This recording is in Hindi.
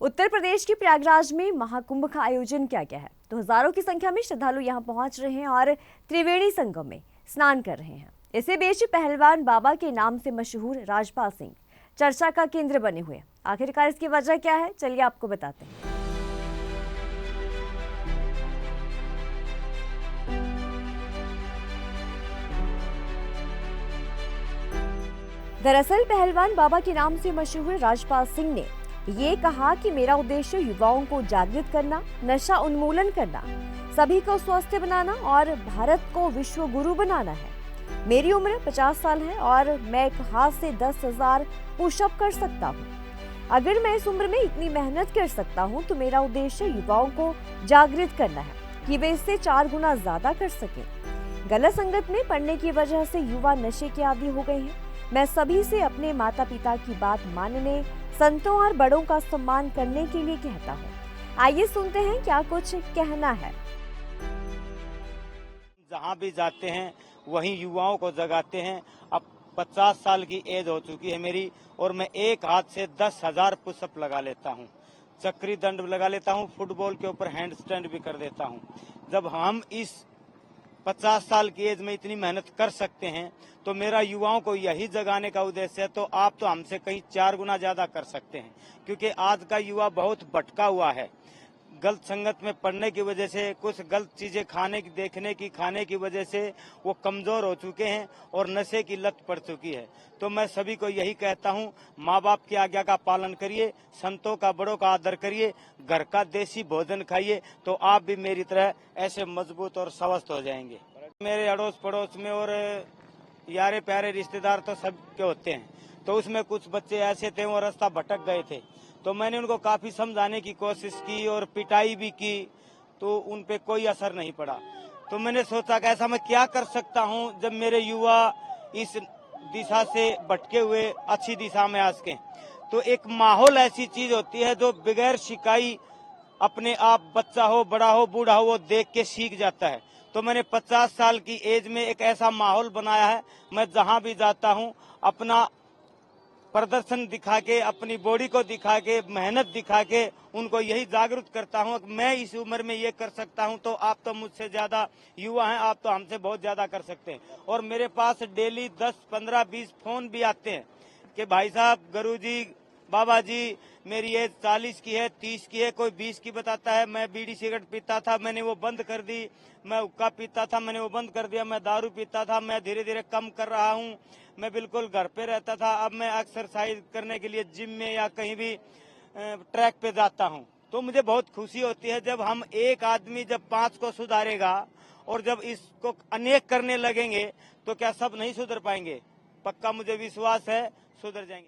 उत्तर प्रदेश के प्रयागराज में महाकुंभ का आयोजन किया गया है तो हजारों की संख्या में श्रद्धालु यहां पहुंच रहे हैं और त्रिवेणी संगम में स्नान कर रहे हैं। इसी बीच पहलवान बाबा के नाम से मशहूर राजपाल सिंह चर्चा का केंद्र बने हुए हैं। आखिरकार इसकी वजह क्या है, चलिए आपको बताते हैं। दरअसल पहलवान बाबा के नाम से मशहूर राजपाल सिंह ने ये कहा कि मेरा उद्देश्य युवाओं को जागृत करना, नशा उन्मूलन करना, सभी को स्वस्थ बनाना और भारत को विश्व गुरु बनाना है। मेरी उम्र 50 साल है और मैं एक हाथ से 10,000 पुशअप कर सकता हूँ। अगर मैं इस उम्र में इतनी मेहनत कर सकता हूँ तो मेरा उद्देश्य युवाओं को जागृत करना है कि वे इससे 4 गुना ज्यादा कर सकें। गलत संगत में पड़ने की वजह से युवा नशे के आदी हो गए हैं। मैं सभी से अपने माता पिता की बात मानने, संतों और बड़ों का सम्मान करने के लिए कहता हूँ। आइए सुनते हैं क्या कुछ कहना है। जहाँ भी जाते हैं वहीं युवाओं को जगाते हैं। अब 50 साल की एज हो चुकी है मेरी और मैं एक हाथ से 10,000 पुशअप लगा लेता हूँ, चक्री दंड लगा लेता हूँ, फुटबॉल के ऊपर हैंड स्टैंड भी कर देता हूँ। जब हम इस 50 साल की एज में इतनी मेहनत कर सकते हैं तो मेरा युवाओं को यही जगाने का उद्देश्य है। तो आप तो हमसे कहीं 4 गुना ज्यादा कर सकते हैं, क्योंकि आज का युवा बहुत भटका हुआ है। गलत संगत में पड़ने की वजह से, कुछ गलत चीजें खाने की वजह से वो कमजोर हो चुके हैं और नशे की लत पड़ चुकी है। तो मैं सभी को यही कहता हूँ, माँ बाप की आज्ञा का पालन करिए, संतों का बड़ों का आदर करिए, घर का देसी भोजन खाइए, तो आप भी मेरी तरह ऐसे मजबूत और स्वस्थ हो जाएंगे। मेरे अड़ोस पड़ोस में और यारे प्यारे रिश्तेदार तो सबके होते हैं, तो उसमें कुछ बच्चे ऐसे थे वो रास्ता भटक गए थे, तो मैंने उनको काफी समझाने की कोशिश की और पिटाई भी की, तो उन पे कोई असर नहीं पड़ा। तो मैंने सोचा कि ऐसा मैं क्या कर सकता हूँ जब मेरे युवा इस दिशा से भटके हुए अच्छी दिशा में आ सके। तो एक माहौल ऐसी चीज होती है जो बगैर शिकाई अपने आप, बच्चा हो बड़ा हो बूढ़ा हो, वो देख के सीख जाता है। तो मैंने 50 साल की एज में एक ऐसा माहौल बनाया है, मैं जहां भी जाता हूं अपना प्रदर्शन दिखा के, अपनी बॉडी को दिखा के, मेहनत दिखा के उनको यही जागरूक करता हूं कि मैं इस उम्र में ये कर सकता हूं, तो आप तो मुझसे ज्यादा युवा हैं, आप तो हमसे बहुत ज्यादा कर सकते हैं। और मेरे पास डेली 10, 15, 20 फोन भी आते हैं कि भाई साहब, गुरुजी, बाबा जी, मेरी एज 40 की है, 30 की है, कोई 20 की बताता है। मैं बीड़ी सिगरेट पीता था, मैंने वो बंद कर दी। मैं हुक्का पीता था, मैंने वो बंद कर दिया। मैं दारू पीता था, मैं धीरे धीरे कम कर रहा हूँ। मैं बिल्कुल घर पे रहता था, अब मैं एक्सरसाइज करने के लिए जिम में या कहीं भी ट्रैक पे जाता हूँ। तो मुझे बहुत खुशी होती है जब हम एक आदमी जब 5 को सुधारेगा और जब इसको अनेक करने लगेंगे तो क्या सब नहीं सुधर पाएंगे? पक्का मुझे विश्वास है सुधर जाएंगे।